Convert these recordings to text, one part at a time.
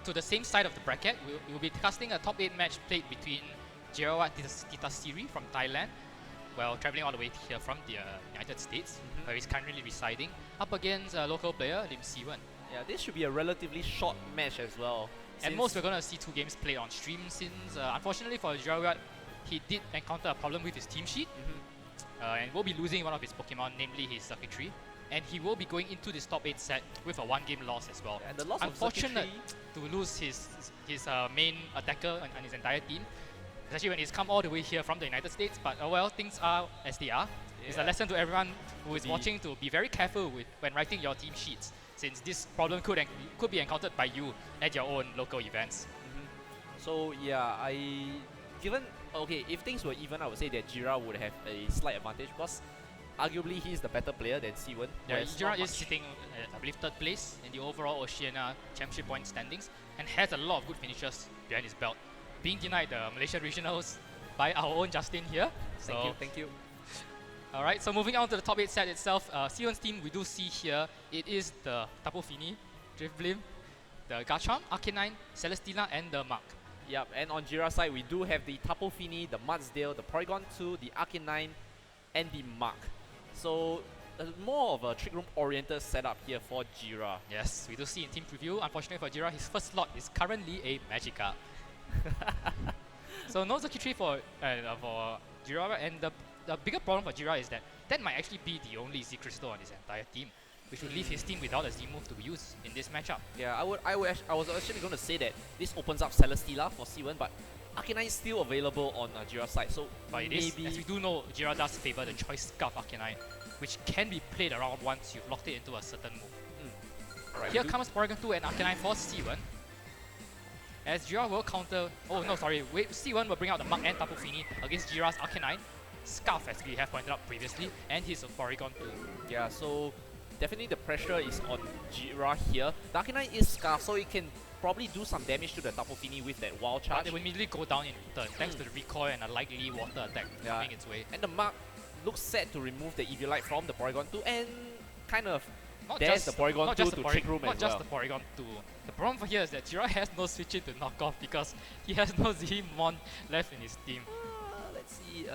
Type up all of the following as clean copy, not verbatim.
to the same side of the bracket, we'll be casting a top 8 match played between Jirawiwat Thitasiri from Thailand, well, traveling all the way here from the United States, where he's currently residing, up against a local player named Siwen. Yeah, this should be a relatively short match as well. At most, we're going to see 2 games played on stream since, unfortunately for Jirawiwat, he did encounter a problem with his team sheet, and will be losing one of his Pokémon, namely his Circuitry. And he will be going into this top 8 set with a 1-game loss as well. Yeah, and the loss unfortunate to lose his main attacker and his entire team, especially when he's come all the way here from the United States. But well, things are as they are. Yeah. It's a lesson to everyone who is watching to be very careful when writing your team sheets, since this problem could be encountered by you at your own local events. So yeah, if things were even, I would say that Jira would have a slight advantage because arguably he's the better player than Siwen. Yeah, Jira is sitting at, I believe, 3rd place in the overall Oceania Championship point standings and has a lot of good finishes behind his belt. Being denied the Malaysia Regionals by our own Justin here. Thank you. Alright, so moving on to the top 8 set itself, Siwen's team we do see here, it is the Tapu Fini, Drifblim, the Garchomp, Arcanine, Celestina and the Mark. Yep, and on Jira's side we do have the Tapu Fini, the Mudsdale, the Porygon 2, the Arcanine and the Mark. So more of a Trick Room oriented setup here for Jira. Yes, we do see in team preview. Unfortunately for Jira, his first slot is currently a Magikarp. So no Circuitry for Jira, and the bigger problem for Jira is that might actually be the only Z Crystal on his entire team, which would leave his team without a Z move to use in this matchup. Yeah, I was actually going to say that this opens up Celesteela for Siwen, but Arcanine is still available on Jira's side, so but maybe... as we do know, Jira does favor the Choice Scarf Arcanine, which can be played around once you've locked it into a certain move. Right, here comes Porygon 2 and Arcanine for Siwen. As Jira will counter... Oh no, sorry. Siwen will bring out the Mark and Tapu Fini against Jira's Arcanine, Scarf as we have pointed out previously, and his Porygon 2. Yeah, so definitely the pressure is on Jira here. The Arcanine is Scarf, so it can probably do some damage to the Tapu Fini with that Wild Charge. But it will immediately go down in return, thanks to the recoil and a likely water attack coming its way. And the Mark looks set to remove the Eviolite from the Porygon 2 and kind of Not dares just the Porygon 2 to Trick Room as well. Not just the Porygon 2. The problem for here is that Jira has no switch in to knock off because he has no Z-Mon left in his team. Let's see,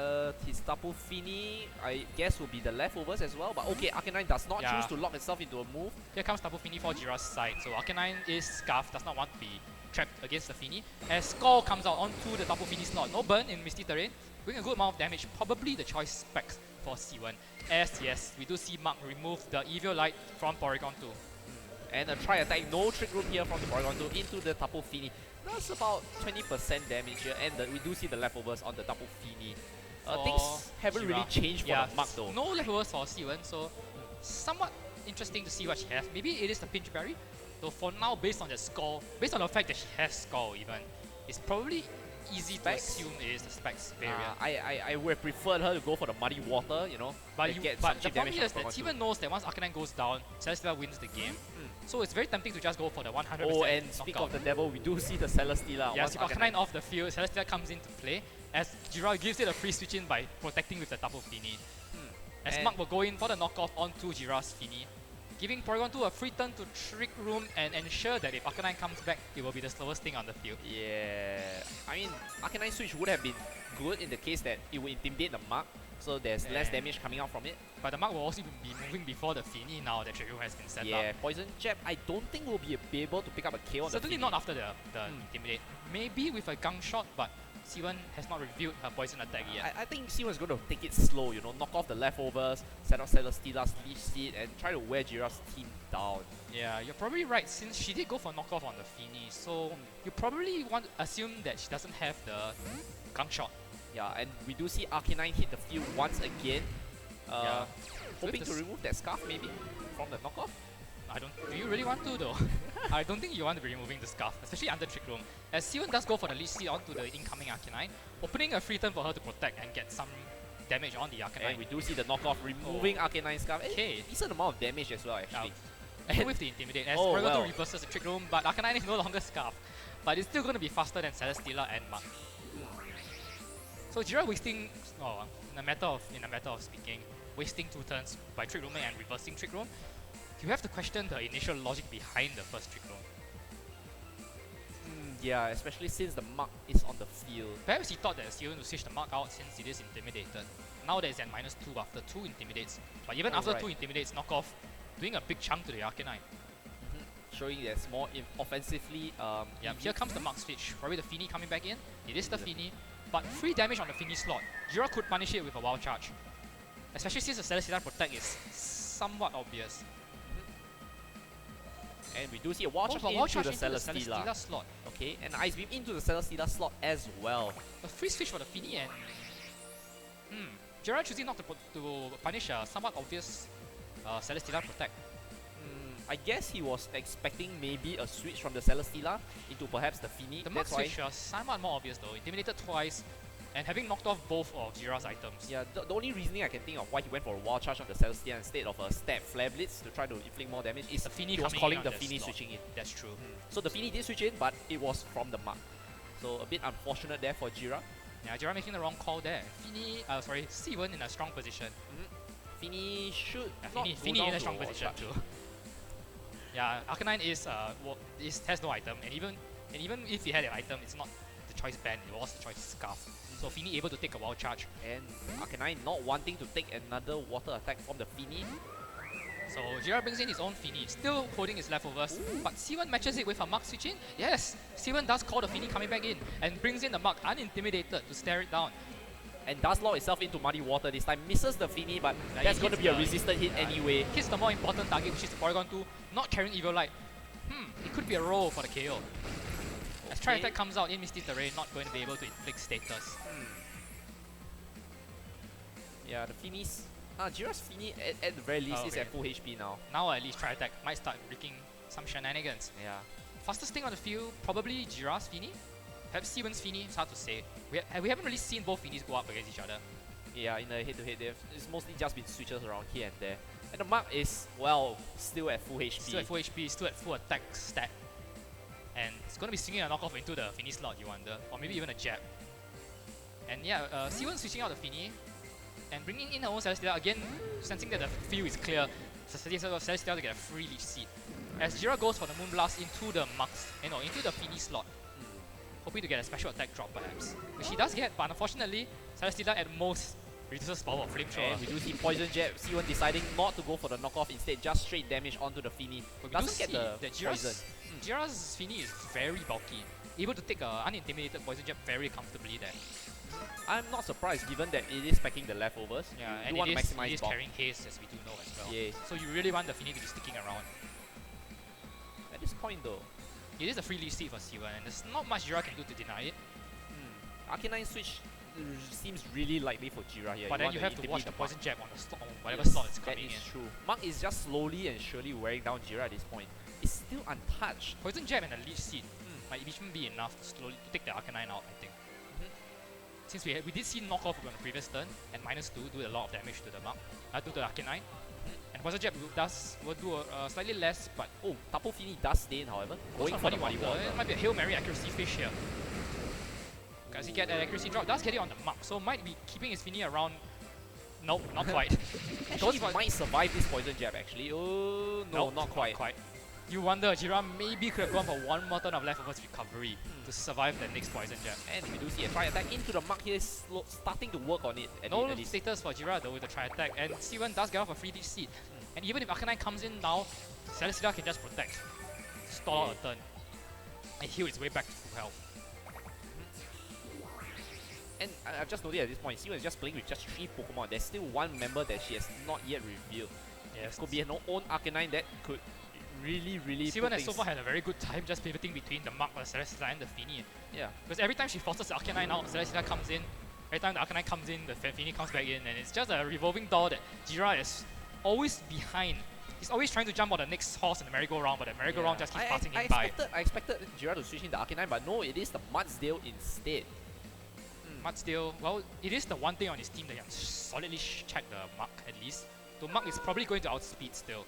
his Tapu Fini, I guess will be the leftovers as well. But okay, Arcanine does not choose to lock itself into a move. Here comes Tapu Fini for Jira's side. So Arcanine is Scarf, does not want to be trapped against the Fini. As Skull comes out onto the Tapu Fini slot. No burn in Misty Terrain, doing a good amount of damage. Probably the choice specs for Siwen. As yes, we do see Mark remove the Eviolite from Porygon 2. And a try attack, no Trick Room here from the Porygon 2 into the Tapu Fini. That's about 20% damage here, and we do see the leftovers on the Tapu Fini. Things haven't really changed for the Mark though. No leftovers for Siwen, so somewhat interesting to see what she has. Maybe it is the Pinch Berry, though for now, based on the score, based on the fact that she has Skull even, it's probably easy to assume it is the Specs variant. I would have preferred her to go for the Muddy Water, you know. But the problem is that Siwen knows that once Arcanine goes down, Celesteela wins the game. So it's very tempting to just go for the 100% Oh, and speak of the devil, we do see the Celesteela. Yeah, so Arcanine off the field, Celesteela comes into play, as Jira gives it a free switch in by protecting with the Tapu Fini. As Mark will go in for the knockoff onto Jira's Fini, giving Porygon 2 a free turn to Trick Room and ensure that if Arcanine comes back, it will be the slowest thing on the field. Yeah, I mean, Arcanine switch would have been good in the case that it would intimidate the Mark, so there's less damage coming out from it. But the Mark will also be moving before the Fini now that Trick Room has been set up. Yeah, Poison Jab, I don't think we'll be able to pick up a KO on Certainly the not after the Intimidate. Maybe with a Gung Shot, but Siwen has not revealed her poison attack yet. I think Siwen's going to take it slow, you know, knock off the leftovers, set up Celesteela's leash seed, and try to wear Jira's team down. Yeah, you're probably right, since she did go for knockoff on the Fini, so you probably want to assume that she doesn't have the Gung Shot. Yeah, and we do see Arcanine hit the field once again. Hoping to remove that Scarf maybe from the knockoff. Do you really want to though? I don't think you want to be removing the Scarf, especially under Trick Room. As Siwen does go for the leash seed onto the incoming Arcanine, opening a free turn for her to protect and get some damage on the Arcanine. And we do see the knockoff removing Arcanine's Scarf. Okay. Decent amount of damage as well actually. And with the Intimidate, as Porygon 2 reverses the Trick Room, but Arcanine is no longer Scarf. But it's still going to be faster than Celesteela and Mark. So Jira wasting, in a matter of speaking, wasting 2 turns by Trick Rooming and reversing Trick Room. You have to question the initial logic behind the first Trick Room. Yeah, especially since the mark is on the field. Perhaps he thought that he was going to switch the mark out since it is intimidated. Now that it's at -2 after 2 intimidates. But even after 2 intimidates, knockoff doing a big chunk to the Arcanine. Showing that's more offensively. Yeah, here comes the mark switch. Probably the Fini coming back in. It is the Fini. But free damage on the Fini slot. Jira could punish it with a wild charge. Especially since the Celesteela Protect is somewhat obvious. And we do see a wild charge into the Celesteela slot. Okay, and Ice Beam into the Celesteela slot as well. A free switch for the Fini and... Jira choosing not to punish a somewhat obvious Celesteela Protect. I guess he was expecting maybe a switch from the Celesteela into perhaps the Fini. The mark switch was somewhat more obvious though. Intimidated twice and having knocked off both of Jira's items. Yeah, the only reasoning I can think of why he went for a wild charge on the Celesteela instead of a stab Flare Blitz to try to inflict more damage is the Fini he was calling the Fini switching in. That's true. So the Fini did switch in, but it was from the mark. So a bit unfortunate there for Jira. Yeah, Jira making the wrong call there. Fini, Siwen in a strong position. Fini should Fini in a strong position too. Yeah, Arcanine has no item, and even if he had an item, it's not the choice band, it was the choice scarf. So Fini able to take a wild charge. And Arcanine not wanting to take another water attack from the Fini. So Jira brings in his own Fini, still holding his leftovers, but Siwen matches it with a mark switch in. Yes, Siwen does call the Fini coming back in and brings in the mark unintimidated to stare it down. And does lock itself into muddy water this time, misses the Fini, but that's going to be a resisted hit anyway. Hits the more important target, which is the Porygon 2, not carrying Evil Light. It could be a roll for the KO. As Tri Attack comes out in Misty Terrain, not going to be able to inflict status. Yeah, the Finis. Jira's Fini at the very least is at full HP now. Now at least Tri Attack might start wreaking some shenanigans. Yeah. Fastest thing on the field, probably Jira's Fini. Perhaps Siwen's Fini, it's hard to say. We haven't really seen both Finis go up against each other. Yeah, in the head-to-head, it's mostly just been switches around here and there. And the mark is, well, still at full HP. Still at full HP, still at full attack stat. And it's going to be swinging a knockoff into the Fini slot, you wonder. Or maybe even a jab. And yeah, Siwen switching out the Fini. And bringing in her own Celesteela, again, sensing that the field is clear. Celesteela to get a free leech seed. As Jira goes for the Moonblast into the marks, into the Fini slot. Hoping to get a special attack drop perhaps. Which he does get, but unfortunately, Celesteela at most reduces power of Flamethrower. And we do see Poison Jab, Siwen deciding not to go for the knockoff, instead just straight damage onto the Fini. But doesn't get the poison. Jira's Fini is very bulky, able to take a unintimidated Poison Jab very comfortably there. I'm not surprised given that it is packing the leftovers. Yeah, you and want it to maximize is carrying haste as we do know as well. Yeah. So you really want the Fini to be sticking around. At this point though, it is a free leech seed for Siwen, and there's not much Jira can do to deny it. Arcanine switch seems really likely for Jira here. But then you have to watch the Poison Jab on the slot, on whatever slot it's coming in. That is true. Mark is just slowly and surely wearing down Jira at this point. It's still untouched. Poison Jab and a leech seed might even be enough to slowly take the Arcanine out, I think. Since we did see knockoff on the previous turn, and -2 do a lot of damage to the Mark, to the Arcanine. And Poison Jab will do slightly less, but Tapu Fini does stay in, however. Going for the Muddy Water. It might be a Hail Mary accuracy fish here. Does he get an accuracy drop? Does get it on the mark, so might be keeping his Fini around. Nope, not quite. Actually, he might survive this Poison Jab actually. Oh, no, nope, not quite. You wonder, Jira maybe could have gone for one more turn of leftovers recovery to survive the next Poison Jab. And we do see a Tri Attack into the mark here, starting to work on it. No status for Jira though with the Tri Attack, and Siwen does get off a free leech seed. And even if Arcanine comes in now, Celesteela can just protect, stall out a turn, and heal its way back to full health. And I've just noticed at this point, Siwen is just playing with just 3 Pokemon. There's still one member that she has not yet revealed. Yes. Could be an own Arcanine that could really Siwen has so far had a very good time just pivoting between the Mark, the Celesteela, and the Fini. Yeah. Because every time she forces the Arcanine out, Celesteela comes in. Every time the Arcanine comes in, the Fini comes back in, and it's just a revolving door that Jira is always behind. He's always trying to jump on the next horse in the merry-go-round, but the merry-go-round just keeps passing him by. I expected Jira to switch in the Arcanine, but no, it is the Mudsdale instead. Mudsdale, well, it is the one thing on his team that can solidly check the Mark at least. So Mark is probably going to outspeed still.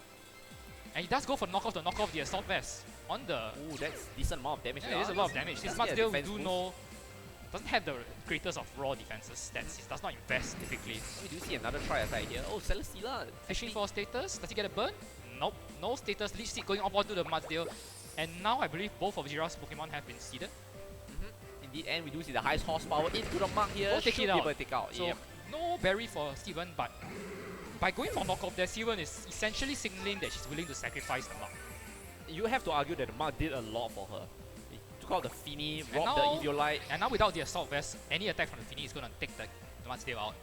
And he does go for the Assault Vest on the... Ooh, that's decent amount of damage. Yeah, it is a lot of damage. Since Mudsdale, we do know, doesn't have the greatest of raw defenses stats. It does not invest typically. We do see another Tri Attack here. Oh, Celesteela. Fishing for status. Does he get a burn? Nope. No status. Leech Seed going up onto the Mudsdale. And now I believe both of Jira's Pokemon have been seeded. In the end, we do see the highest horsepower into the mark here. Take Should it be out. able to take out. So no berry for Steven, but by going for knockoff there, Steven is essentially signaling that she's willing to sacrifice the mark. You have to argue that the mark did a lot for her. He took out the Fini, And robbed the Eviolite. And now without the Assault Vest, any attack from the Fini is going to take the Mudsdale out.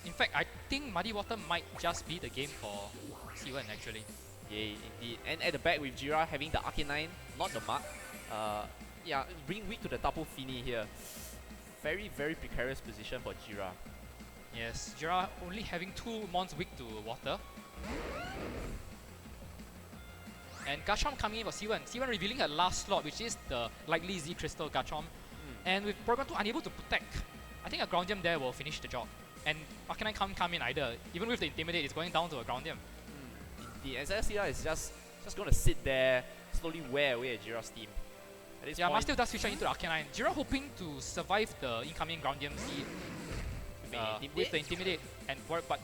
In fact, I think Muddy Water might just be the game for Steven actually. Yeah, indeed. And at the back with Jira having the Arcanine, not the mark. Yeah, bring weak to the Tapu Fini here. Very, very precarious position for Jira. Yes, Jira only having 2 mons weak to water. And Garchomp coming in for Steven. Steven revealing her last slot, which is the likely Z Crystal Garchomp. And with Porygon 2 unable to protect, I think a Groundium there will finish the job. And Arcanine can't come in either. Even with the Intimidate, it's going down to a Groundium. Indeed, and Celestia is just going to sit there, slowly wear away at Jira's team. At this Yeah, point, Master does switch into the Arcanine. Jira hoping to survive the incoming Groundium seed with the Intimidate. And but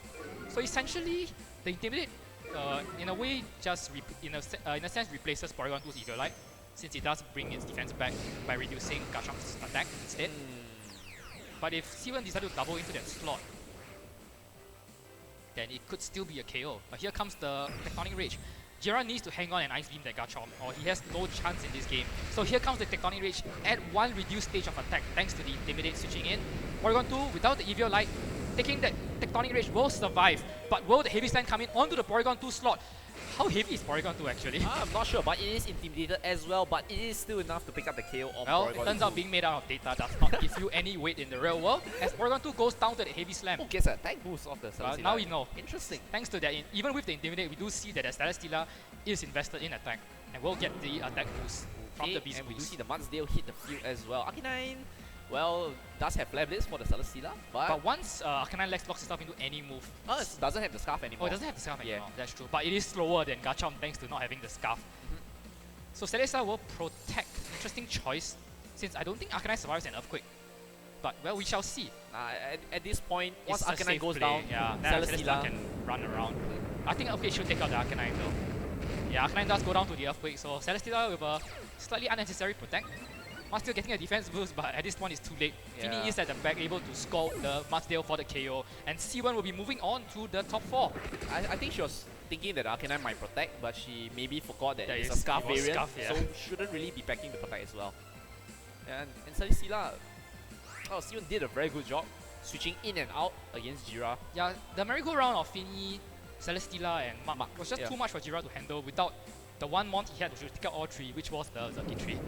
so essentially, the Intimidate in a way just in a sense replaces Porygon 2's Eviolite, since it does bring its defense back by reducing Garchomp's attack instead. But if Steven decided to double into that slot, then it could still be a KO. But here comes the Tectonic Rage. Jira needs to hang on and Ice Beam that Garchomp, or he has no chance in this game. So here comes the Tectonic Rage at 1 reduced stage of attack thanks to the Intimidate switching in. Porygon 2 without the Eviolite, taking that Tectonic Rage will survive. But will the Heavy Slam come in onto the Porygon 2 slot? How heavy is Porygon 2 actually? I'm not sure, but it is intimidated as well, but it is still enough to pick up the KO of Well, Porygon it turns 2. out being made out of data does not give you any weight in the real world, as Porygon 2 goes down to the Heavy Slam. Who gets an attack boost of the Celestia? Now we know. Interesting. Thanks to that, even with the Intimidate, we do see that the Celesteela is invested in attack and will get the attack boost from the Beast and we do boost. see the Mudsdale hit the field as well. Arcanine, well, does have Flare Blitz for the Celesteela, But once Arcanine Lex blocks itself into any move, it doesn't have the Scarf anymore. oh, it doesn't have the Scarf anymore, that's true. But it is slower than Garchomp thanks to not having the Scarf. So Celesteela will protect. Interesting choice, since I don't think Arcanine survives an Earthquake. But, well, we shall see. At this point, once It's a Arcanine safe goes play. down, yeah, then Celesteela can run around. I think Earthquake should take out the Arcanine though. Yeah, Arcanine does go down to the Earthquake, so Celesteela with a slightly unnecessary protect. Mudsdale getting a defense boost, but at this point it's too late. Fini is at the back, able to score the Mudsdale for the KO, and C1 will be moving on to the top 4. I think she was thinking that Arcanine might protect, but she maybe forgot that it's a it Scarf was variant, Scarf, yeah. so shouldn't really be backing the protect as well. And Celesteela, Steven did a very good job switching in and out against Jira. Yeah, the merry-go-round of Fini, Celesteela and Mark was just too much for Jira to handle without the one mont he had to take out all 3, which was the Zerky tree.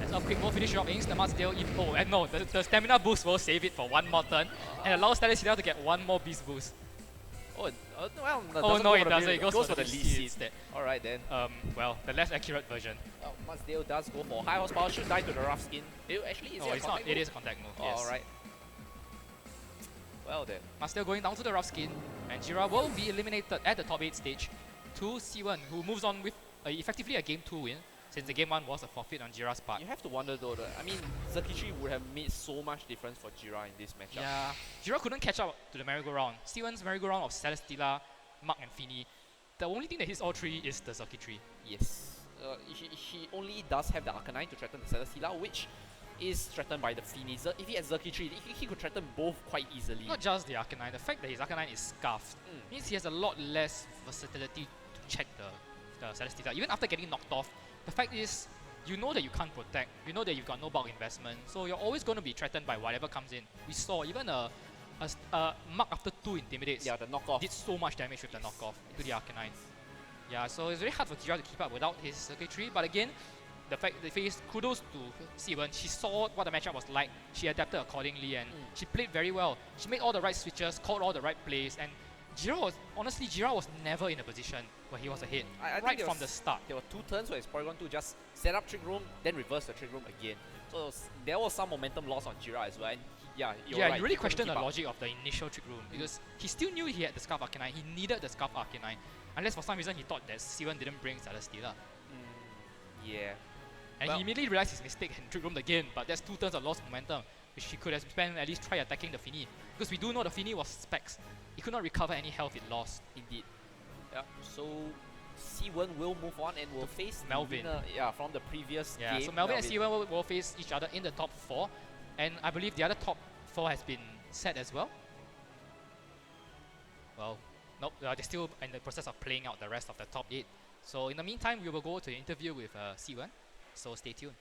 As Earthquake will finish off against the Mudsdale. Oh, and no, the stamina boost will save it for one more turn and allows Celesteela to get one more beast boost. Oh, well, Oh no, it doesn't. It goes for the lead seed instead. Alright then. Well, the less accurate version. Mudsdale does go for high horsepower, should die to the rough skin. Actually, is it a it's not. contact It move? is a contact move. Yes. Alright. Well then. Mudsdale going down to the rough skin, and Jira will be eliminated at the top 8 stage to C1, who moves on with effectively a game 2 win, since the game 1 was a forfeit on Jira's part. You have to wonder though, I mean, Zerky would have made so much difference for Jira in this matchup. Yeah, Jira couldn't catch up to the merry-go-round. C1's merry-go-round of Celesteela, Mark and Fini. The only thing that hits all 3 is the Zerky tree. Yes. He only does have the Arcanine to threaten the Celesteela, which is threatened by the Fini. If he had Zerky tree, he could threaten both quite easily. Not just the Arcanine, the fact that his Arcanine is scarfed means he has a lot less versatility to check the Celesteela. Even after getting knocked off, the fact is, you know that you can't protect, you know that you've got no bulk investment, so you're always going to be threatened by whatever comes in. We saw even a Mark after 2 intimidates. Yeah, the knockoff did so much damage with the knockoff to the Arcanine. Yeah, so it's very hard for Jira to keep up without his circuitry, but again, the fact that kudos to Steven. She saw what the matchup was like, she adapted accordingly, and she played very well. She made all the right switches, called all the right plays, and Jira was never in a position where he was ahead, right from the start. There were 2 turns where his Porygon 2 just set up Trick Room, then reverse the Trick Room again. So there was some momentum loss on Jira as well. And you're right, you really he couldn't question the keep up. logic of the initial Trick Room, because he still knew he had the Scarf Arcanine, he needed the Scarf Arcanine, unless for some reason he thought that Steven didn't bring Celesteela. Yeah. And he immediately realized his mistake and Trick Roomed again, but that's 2 turns of lost momentum, which he could have spent at least try attacking the Fini. Because we do know the Fini was specs. He could not recover any health it lost. Indeed. Yeah, so C1 will move on and will face the Melvin. winner, from the previous Yeah, game. so Melvin and C1 will face each other in the top 4, and I believe the other top 4 has been set as well. Well, nope, they're still in the process of playing out the rest of the top 8. So in the meantime, we will go to the interview with C1, so stay tuned.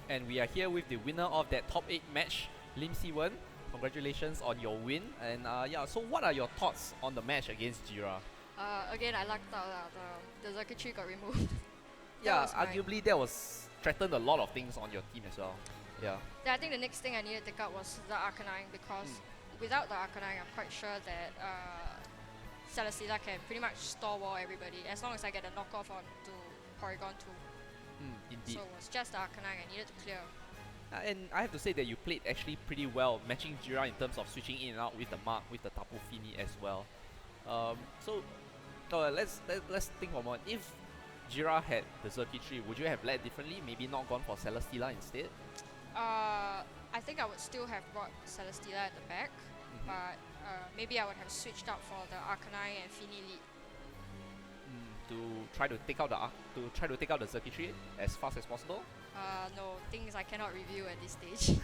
And we are here with the winner of that top 8 match, Lim C1. Congratulations on your win. And so what are your thoughts on the match against Jira? Again, I lucked out. The circuitry got removed. Arguably that was threatened a lot of things on your team as well. Yeah. I think the next thing I needed to take out was the Arcanine, because without the Arcanine, I'm quite sure that Celesteela can pretty much store wall everybody, as long as I get a knockoff on to Porygon 2. Indeed. So it was just the Arcanine I needed to clear. And I have to say that you played actually pretty well, matching Jira in terms of switching in and out with the Mark, with the Tapu Fini as well. Let's think for a moment. If Jira had the circuitry, would you have led differently? Maybe not gone for Celesteela instead? I think I would still have brought Celesteela at the back, but maybe I would have switched out for the Arcanine and Fini lead. To try to take out the circuitry as fast as possible? No, things I cannot review at this stage.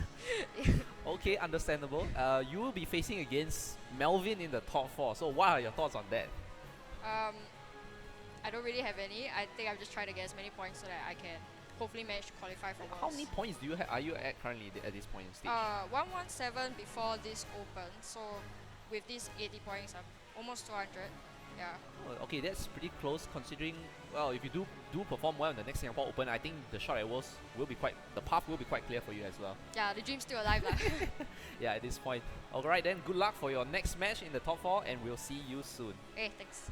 Okay, understandable. You will be facing against Melvin in the top 4, so what are your thoughts on that? I don't really have any. I think I'm just trying to get as many points so that I can hopefully manage to qualify for Worlds. How many points are you at currently at this point in stage? 117 before this open, so with these 80 points I'm almost 200. Yeah. Oh, okay, that's pretty close considering, well, if you do perform well in the next Singapore Open, I think the shot at Worlds the path will be quite clear for you as well. Yeah, the dream's still alive. Yeah, at this point. Alright then, good luck for your next match in the top 4 and we'll see you soon. Hey, thanks.